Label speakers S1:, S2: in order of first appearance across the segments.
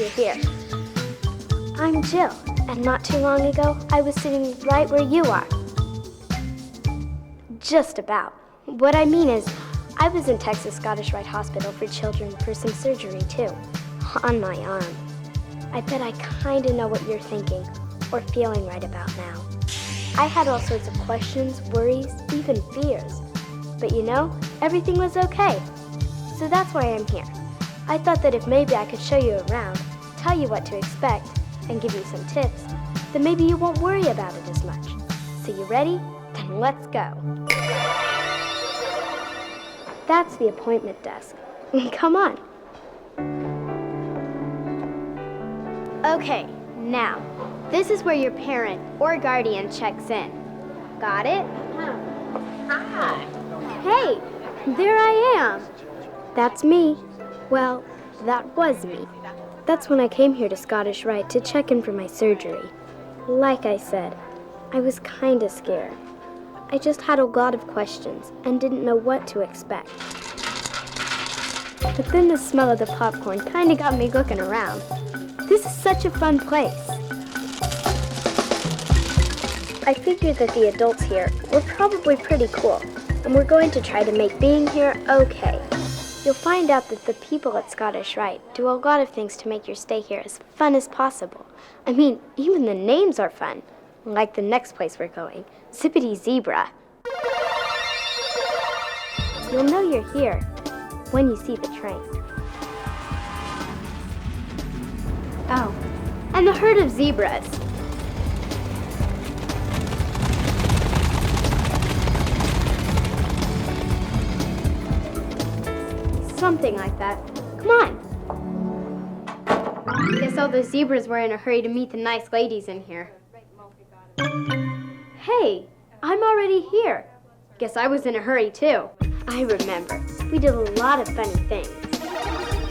S1: you're here. I'm Jill, and not too long ago, I was sitting right where you are. Just about. What I mean is, I was in Texas Scottish Rite Hospital for children for some surgery, too. On my arm. I bet I kinda know what you're thinking, or feeling right about now. I had all sorts of questions, worries, even fears. But you know, everything was okay. So that's why I'm here. I thought that if maybe I could show you around, tell you what to expect, and give you some tips, then maybe you won't worry about it as much. So you ready? Then let's go. That's the appointment desk. Come on. Okay, now, this is where your parent or guardian checks in. Got it?
S2: Hi.
S1: Hey, there I am. That's me. Well, that was me. That's when I came here to Scottish Rite to check in for my surgery. Like I said, I was kinda scared. I just had a lot of questions and didn't know what to expect. But then the smell of the popcorn kinda got me looking around. This is such a fun place. I figured that the adults here were probably pretty cool, and we're going to try to make being here okay. You'll find out that the people at Scottish Rite do a lot of things to make your stay here as fun as possible. I mean, even the names are fun, like the next place we're going, Zippity Zebra. You'll know you're here when you see the train. Oh, and the herd of zebras. Something like that. Come on. Guess all the zebras were in a hurry to meet the nice ladies in here. Hey, I'm already here. Guess I was in a hurry too. I remember. We did a lot of funny things.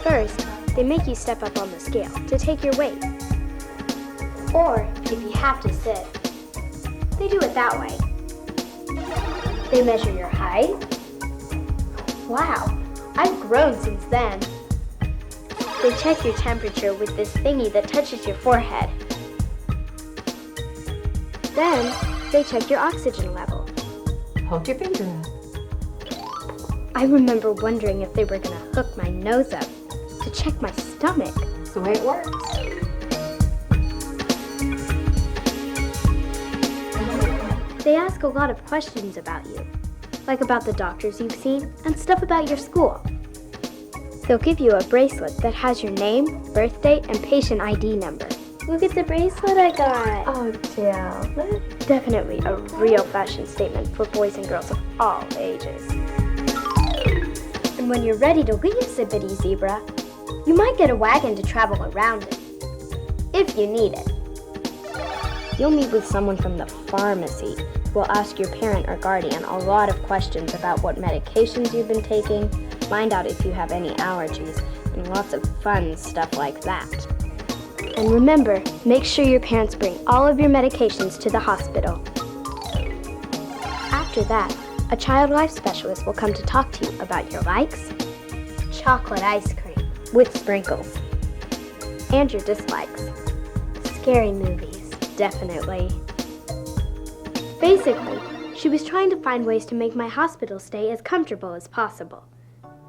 S1: First, they make you step up on the scale to take your weight. Or, if you have to sit, they do it that way. They measure your height. Wow, I've grown since then. They check your temperature with this thingy that touches your forehead. Then, they check your oxygen level.
S2: Hold your finger up.
S1: I remember wondering if they were gonna hook my nose up to check my stomach.
S2: That's the way it works.
S1: They ask a lot of questions about you, like about the doctors you've seen and stuff about your school. They'll give you a bracelet that has your name, birth date, and patient ID number. Look at the bracelet I got.
S2: Oh, Jill.
S1: Definitely a real fashion statement for boys and girls of all ages. And when you're ready to leave Zippity Zebra, you might get a wagon to travel around it, if you need it. You'll meet with someone from the pharmacy who will ask your parent or guardian a lot of questions about what medications you've been taking, find out if you have any allergies, and lots of fun stuff like that. And remember, make sure your parents bring all of your medications to the hospital. After that, a child life specialist will come to talk to you about your likes, chocolate ice cream with sprinkles, and your dislikes. Scary movies, definitely. Basically, she was trying to find ways to make my hospital stay as comfortable as possible.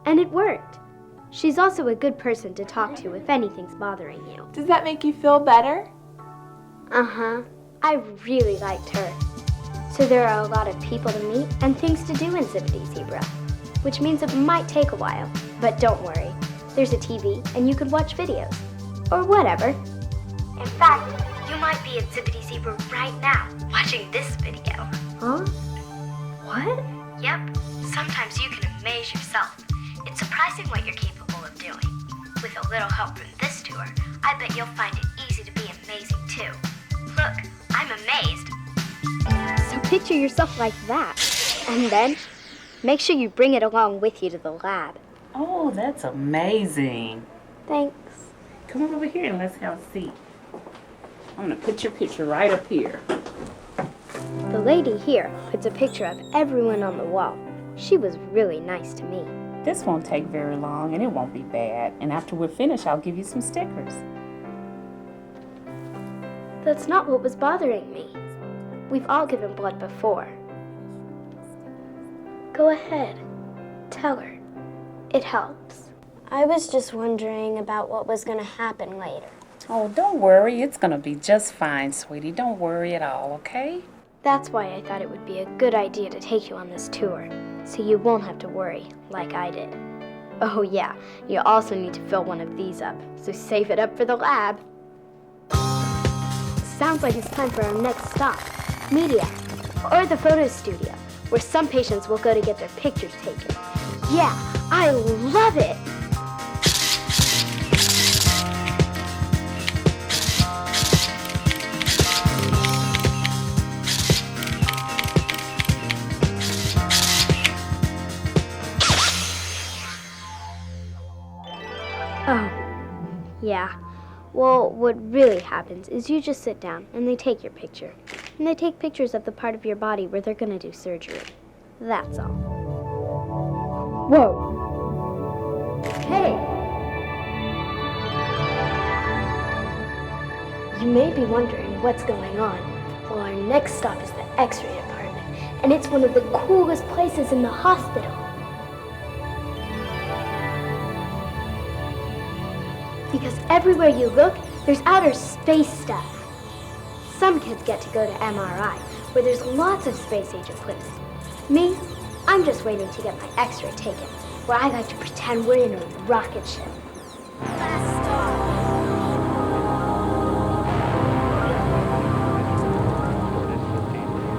S1: And it worked. She's also a good person to talk to if anything's bothering you.
S2: Does that make you feel better?
S1: Uh-huh. I really liked her. So there are a lot of people to meet and things to do in Zippity Zebra, which means it might take a while. But don't worry. There's a TV and you can watch videos. Or whatever. In fact, you might be at Zippity Zebra right now, watching this video. Huh? What? Yep. Sometimes you can amaze yourself. It's surprising what you're capable of doing. With a little help from this tour, I bet you'll find it easy to be amazing too. Look, I'm amazed. So picture yourself like that. And then, make sure you bring it along with you to the lab.
S2: Oh, that's amazing.
S1: Thanks.
S2: Come on over here and let's have a seat. I'm going to put your picture right up here.
S1: The lady here puts a picture of everyone on the wall. She was really nice to me.
S2: This won't take very long and it won't be bad. And after we're finished, I'll give you some stickers.
S1: That's not what was bothering me. We've all given blood before. Go ahead. Tell her. It helps.
S3: I was just wondering about what was going to happen later.
S2: Oh, don't worry. It's going to be just fine, sweetie. Don't worry at all, okay?
S1: That's why I thought it would be a good idea to take you on this tour, so you won't have to worry like I did. Oh yeah, you also need to fill one of these up, so save it up for the lab. Sounds like it's time for our next stop, media, or the photo studio, where some patients will go to get their pictures taken. Yeah, I love it! Oh, yeah. Well, what really happens is you just sit down and they take your picture. And they take pictures of the part of your body where they're gonna do surgery. That's all. Whoa! Hey! You may be wondering what's going on. Well, our next stop is the X-ray department, and it's one of the coolest places in the hospital. Because everywhere you look, there's outer space stuff. Some kids get to go to MRI, where there's lots of space-age equipment. Me, I'm just waiting to get my X-ray taken, where I like to pretend we're in a rocket ship.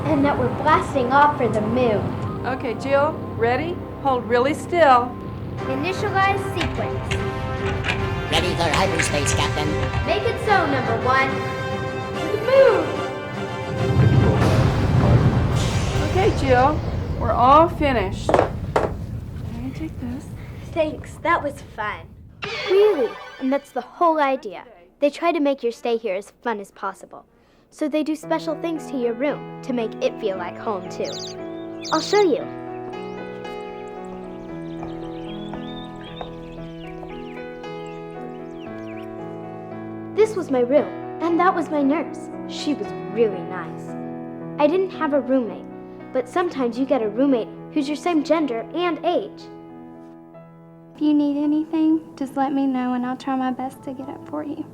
S1: And that we're blasting off for the moon.
S4: Okay, Jill, ready? Hold really still.
S1: Initialize sequence.
S5: Ready for hyperspace, Captain.
S1: Make it so, number one. To the moon!
S4: Okay, Jill, we're all finished. Let me take this.
S1: Thanks, that was fun. Really, and that's the whole idea. They try to make your stay here as fun as possible. So they do special things to your room to make it feel like home, too. I'll show you. This was my room, and that was my nurse. She was really nice. I didn't have a roommate, but sometimes you get a roommate who's your same gender and age.
S6: If you need anything, just let me know and I'll try my best to get it for you.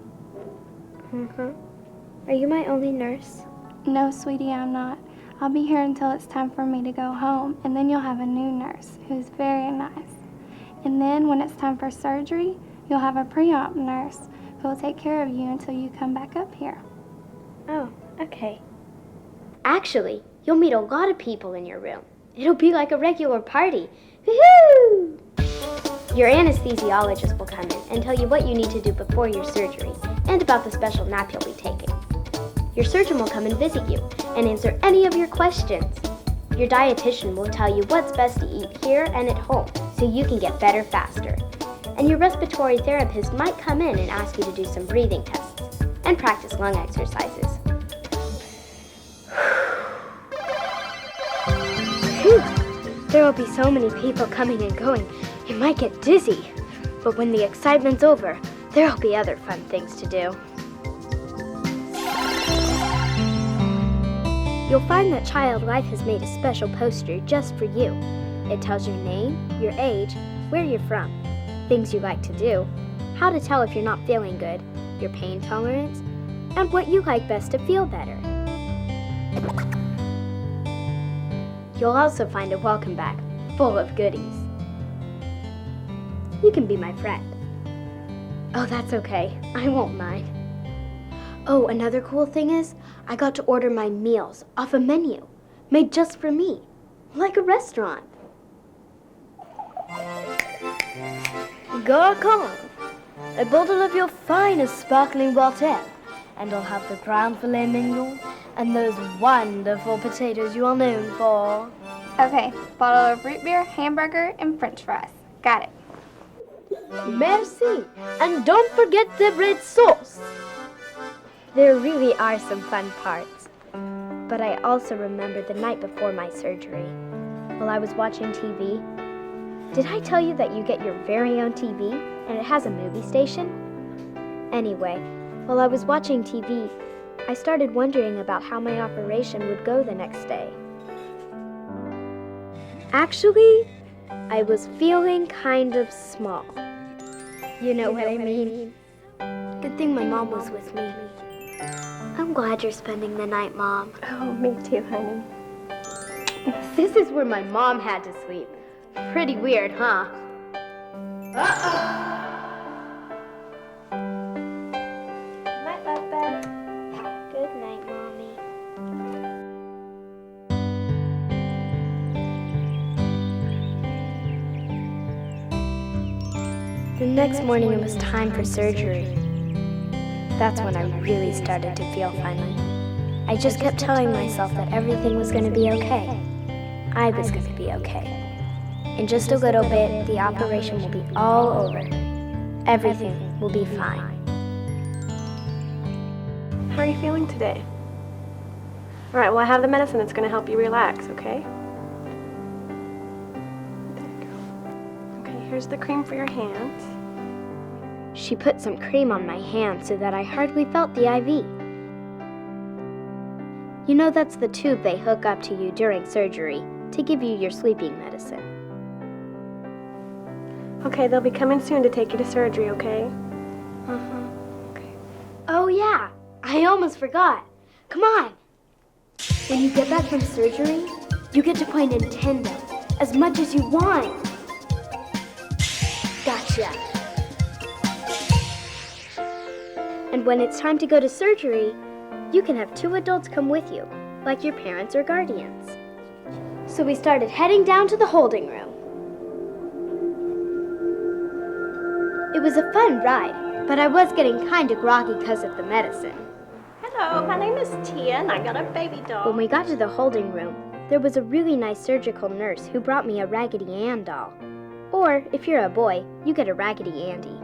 S1: Are you my only nurse?
S6: No, sweetie, I'm not. I'll be here until it's time for me to go home, and then you'll have a new nurse who's very nice. And then when it's time for surgery, you'll have a pre-op nurse who will take care of you until you come back up here.
S1: Oh, okay. Actually, you'll meet a lot of people in your room. It'll be like a regular party. Woohoo! Your anesthesiologist will come in and tell you what you need to do before your surgery and about the special nap you'll be taking. Your surgeon will come and visit you and answer any of your questions. Your dietitian will tell you what's best to eat here and at home so you can get better faster. And your respiratory therapist might come in and ask you to do some breathing tests and practice lung exercises. Phew! There will be so many people coming and going, you might get dizzy. But when the excitement's over, there will be other fun things to do. You'll find that Child Life has made a special poster just for you. It tells your name, your age, where you're from, things you like to do, how to tell if you're not feeling good, your pain tolerance, and what you like best to feel better. You'll also find a welcome bag full of goodies. You can be my friend. Oh, that's okay. I won't mind. Oh, another cool thing is, I got to order my meals off a menu, made just for me, like a restaurant. Garcon, a bottle of your finest sparkling water, and I'll have the ground filet mignon and those wonderful potatoes you are known for.
S6: Okay, bottle of root beer, hamburger, and french fries. Got it.
S1: Merci, and don't forget the red sauce. There really are some fun parts, but I also remember the night before my surgery, while I was watching TV. Did I tell you that you get your very own TV and it has a movie station? Anyway, while I was watching TV, I started wondering about how my operation would go the next day. Actually, I was feeling kind of small. You know what I mean? Good thing my mom was with me. I'm glad you're spending the night, Mom.
S3: Oh, me too, honey.
S1: This is where my mom had to sleep. Pretty weird, huh?
S3: Night, Papa. Good night, Mommy.
S1: The next morning it was time for surgery. That's when I really started to feel funny. I just kept telling myself that everything was going to be okay. I was going to be okay. In just a little bit, the operation will be all over. Everything will be fine.
S7: How are you feeling today? All right, well, I have the medicine that's going to help you relax, okay? There you go. Okay, here's the cream for your hands.
S1: She put some cream on my hand so that I hardly felt the IV. You know, that's the tube they hook up to you during surgery to give you your sleeping medicine.
S7: Okay, they'll be coming soon to take you to surgery, okay?
S1: Uh-huh. Okay. Oh, yeah. I almost forgot. Come on. When you get back from surgery, you get to play Nintendo as much as you want. Gotcha. And when it's time to go to surgery, you can have 2 adults come with you, like your parents or guardians. So we started heading down to the holding room. It was a fun ride, but I was getting kind of groggy because of the medicine.
S8: Hello, my name is Tia, and I got a baby doll.
S1: When we got to the holding room, there was a really nice surgical nurse who brought me a Raggedy Ann doll. Or, if you're a boy, you get a Raggedy Andy.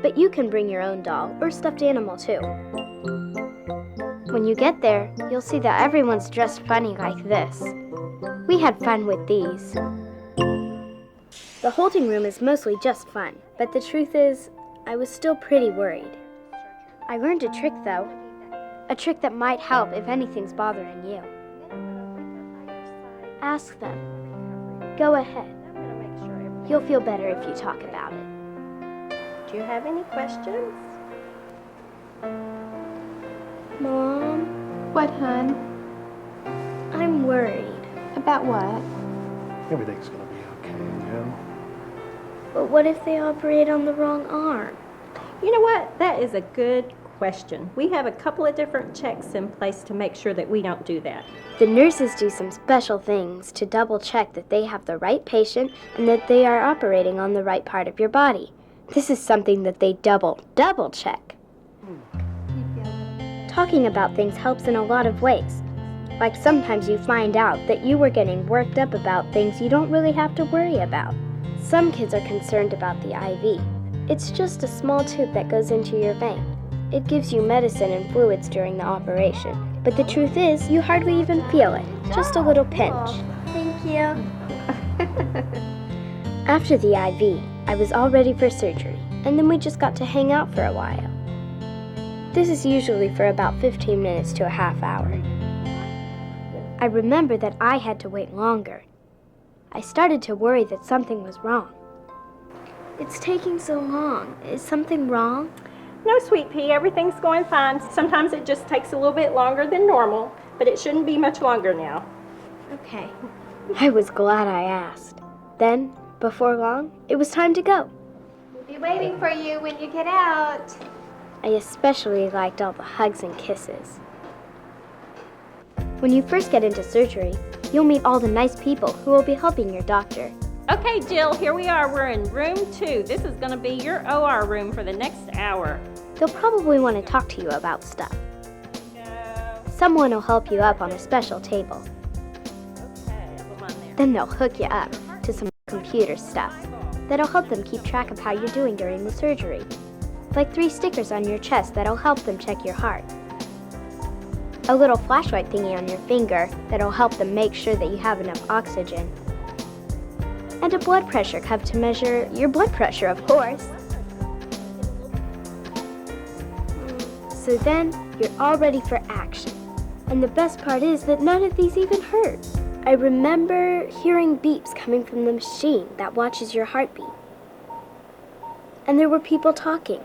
S1: But you can bring your own doll or stuffed animal too. When you get there, you'll see that everyone's dressed funny like this. We had fun with these. The holding room is mostly just fun, but the truth is, I was still pretty worried. I learned a trick though. A trick that might help if anything's bothering you. Ask them. Go ahead. You'll feel better if you talk about it.
S8: Do you have any questions?
S1: Mom,
S4: What, hon?
S1: I'm worried.
S4: About what?
S9: Everything's gonna be okay, Jill.
S1: But what if they operate on the wrong arm?
S8: You know what? That is a good question. We have a couple of different checks in place to make sure that we don't do that.
S1: The nurses do some special things to double check that they have the right patient and that they are operating on the right part of your body. This is something that they double check. Talking about things helps in a lot of ways. Like sometimes you find out that you were getting worked up about things you don't really have to worry about. Some kids are concerned about the IV. It's just a small tube that goes into your vein. It gives you medicine and fluids during the operation. But the truth is, you hardly even feel it. Just a little pinch.
S3: Thank you.
S1: After the IV, I was all ready for surgery, and then we just got to hang out for a while. This is usually for about 15 minutes to a half hour. I remember that I had to wait longer. I started to worry that something was wrong. It's taking so long. Is something wrong?
S8: No, sweet pea, everything's going fine. Sometimes it just takes a little bit longer than normal, but it shouldn't be much longer now.
S1: Okay. I was glad I asked. Then, before long, it was time to go.
S3: We'll be waiting for you when you get out.
S1: I especially liked all the hugs and kisses. When you first get into surgery, you'll meet all the nice people who will be helping your doctor.
S8: Okay, Jill, here we are. We're in room 2. This is going to be your OR room for the next hour.
S1: They'll probably want to talk to you about stuff. Someone will help you up on a special table.
S8: Okay, put 'em on there.
S1: Then they'll hook you up to some computer stuff that'll help them keep track of how you're doing during the surgery. Like 3 stickers on your chest that'll help them check your heart. A little flashlight thingy on your finger that'll help them make sure that you have enough oxygen. And a blood pressure cuff to measure your blood pressure, of course. So then, you're all ready for action. And the best part is that none of these even hurt. I remember hearing beeps coming from the machine that watches your heartbeat. And there were people talking.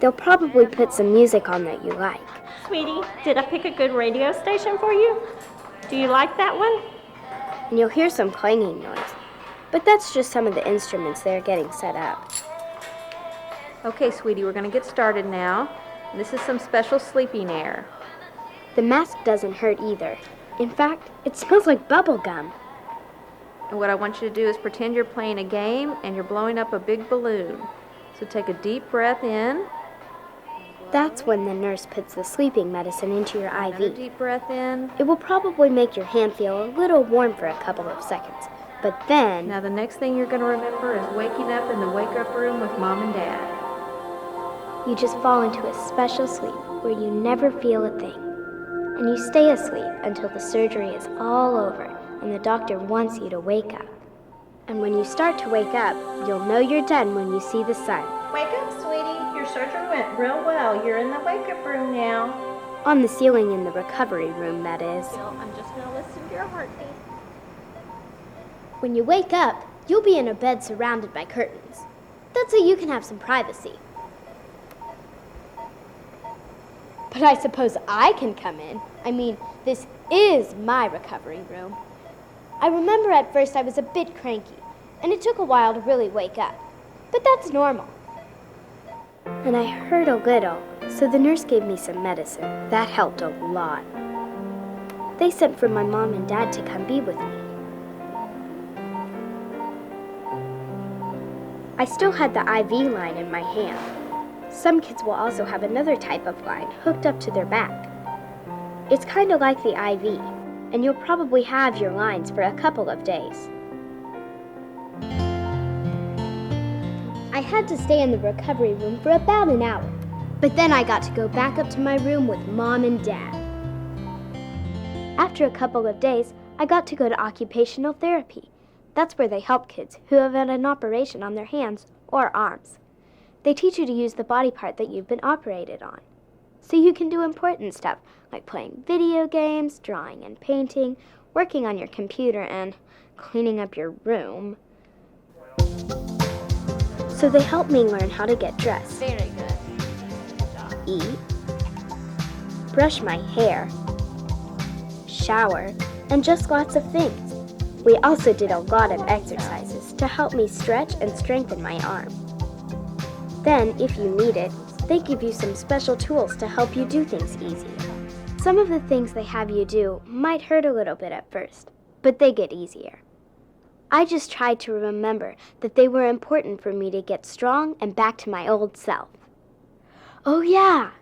S1: They'll probably put some music on that you like.
S8: Sweetie, did I pick a good radio station for you? Do you like that one?
S1: And you'll hear some clanging noise. But that's just some of the instruments they're getting set up.
S10: Okay, sweetie, we're going to get started now. This is some special sleeping air.
S1: The mask doesn't hurt either. In fact, it smells like bubble gum.
S10: And what I want you to do is pretend you're playing a game and you're blowing up a big balloon. So take a deep breath in.
S1: That's when the nurse puts the sleeping medicine into your
S10: Another
S1: IV.
S10: deep breath in.
S1: It will probably make your hand feel a little warm for a couple of seconds. But then...
S10: Now the next thing you're going to remember is waking up in the wake-up room with Mom and Dad.
S1: you just fall into a special sleep where you never feel a thing. And you stay asleep until the surgery is all over and the doctor wants you to wake up. And when you start to wake up, you'll know you're done when you see the sun.
S8: Wake up, sweetie. Your surgery went real well. You're in the wake-up room now.
S1: On the ceiling in the recovery room, that is.
S8: Well, I'm just going to listen to your heartbeat.
S1: When you wake up, you'll be in a bed surrounded by curtains. That's so you can have some privacy. But I suppose I can come in. I mean, this is my recovery room. I remember at first I was a bit cranky, and it took a while to really wake up. But that's normal. And I hurt a little, so the nurse gave me some medicine. That helped a lot. They sent for my mom and dad to come be with me. I still had the IV line in my hand. Some kids will also have another type of line hooked up to their back. It's kind of like the IV, and you'll probably have your lines for a couple of days. I had to stay in the recovery room for about an hour, but then I got to go back up to my room with Mom and Dad. After a couple of days, I got to go to occupational therapy. That's where they help kids who have had an operation on their hands or arms. They teach you to use the body part that you've been operated on, so you can do important stuff like playing video games, drawing and painting, working on your computer, and cleaning up your room. So they help me learn how to get dressed.
S10: Very good.
S1: Eat, brush my hair, shower, and just lots of things. We also did a lot of exercises to help me stretch and strengthen my arm. Then, if you need it, they give you some special tools to help you do things easier. Some of the things they have you do might hurt a little bit at first, but they get easier. I just tried to remember that they were important for me to get strong and back to my old self. Oh yeah!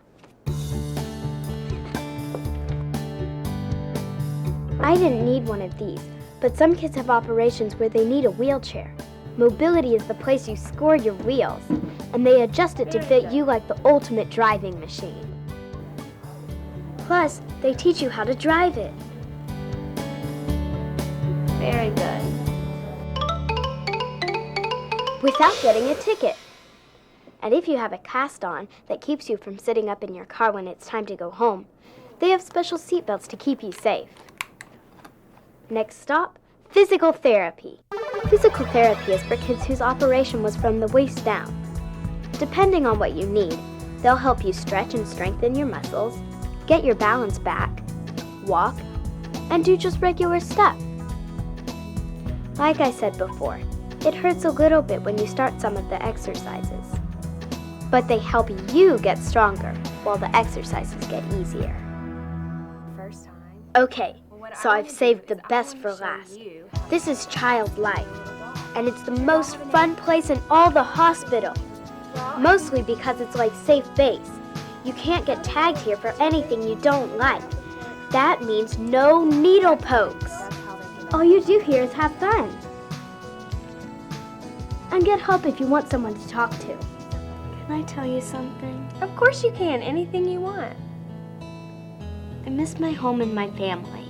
S1: I didn't need one of these, but some kids have operations where they need a wheelchair. Mobility is the place you score your wheels, and they adjust it to fit you like the ultimate driving machine. Plus, they teach you how to drive it.
S10: Very good.
S1: Without getting a ticket. And if you have a cast on that keeps you from sitting up in your car when it's time to go home, they have special seatbelts to keep you safe. Next stop, physical therapy. Physical therapy is for kids whose operation was from the waist down. Depending on what you need, they'll help you stretch and strengthen your muscles, get your balance back, walk, and do just regular stuff. Like I said before, it hurts a little bit when you start some of the exercises. But they help you get stronger while the exercises get easier.
S10: First time.
S1: Okay, so I've saved the best for last. This is Child Life, and it's the most fun place in all the hospital. Mostly because it's like safe base. You can't get tagged here for anything you don't like. That means no needle pokes. All you do here is have fun. And get help if you want someone to talk to. Can I tell you something?
S7: Of course you can. Anything you want.
S1: I miss my home and my family.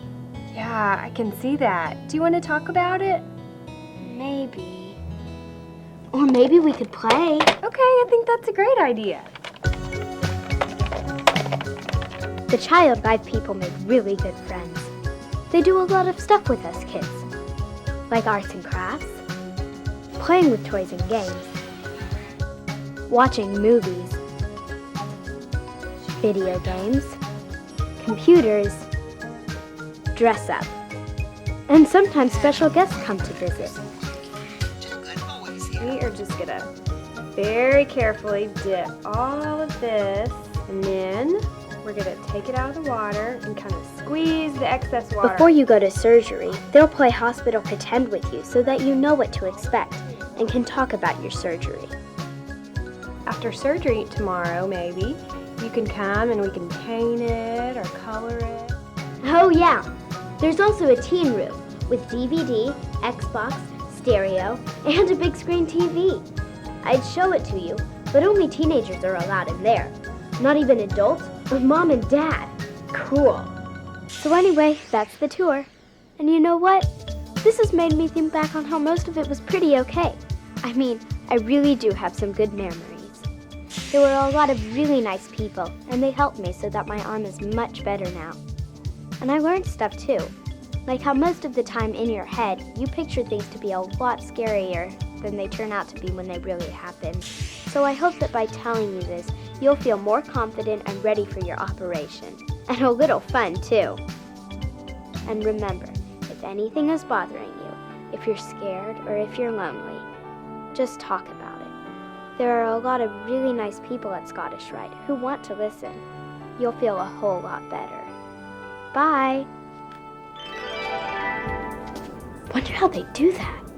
S7: Yeah, I can see that. Do you want to talk about it?
S1: Maybe. Or maybe we could play.
S7: Okay, I think that's a great idea.
S1: The child life people make really good friends. They do a lot of stuff with us kids, like arts and crafts, playing with toys and games, watching movies, video games, computers, dress up, and sometimes special guests come to visit.
S7: We are just gonna very carefully dip all of this, and then we're gonna take it out of the water and kind of squeeze the excess water.
S1: Before you go to surgery, they'll play hospital pretend with you so that you know what to expect and can talk about your surgery.
S7: After surgery tomorrow, maybe, you can come and we can paint it or color it.
S1: Oh yeah, there's also a teen room with DVD, Xbox, stereo, and a big screen TV. I'd show it to you, but only teenagers are allowed in there. Not even adults or mom and dad. Cool. So anyway, that's the tour. And you know what? This has made me think back on how most of it was pretty okay. I mean, I really do have some good memories. There were a lot of really nice people, and they helped me so that my arm is much better now. And I learned stuff too, like how most of the time in your head, you picture things to be a lot scarier than they turn out to be when they really happen. So I hope that by telling you this, you'll feel more confident and ready for your operation. And a little fun too. And remember, if anything is bothering you, if you're scared or if you're lonely, just talk about it. There are a lot of really nice people at Scottish Rite who want to listen. You'll feel a whole lot better. Bye! Wonder how they do that.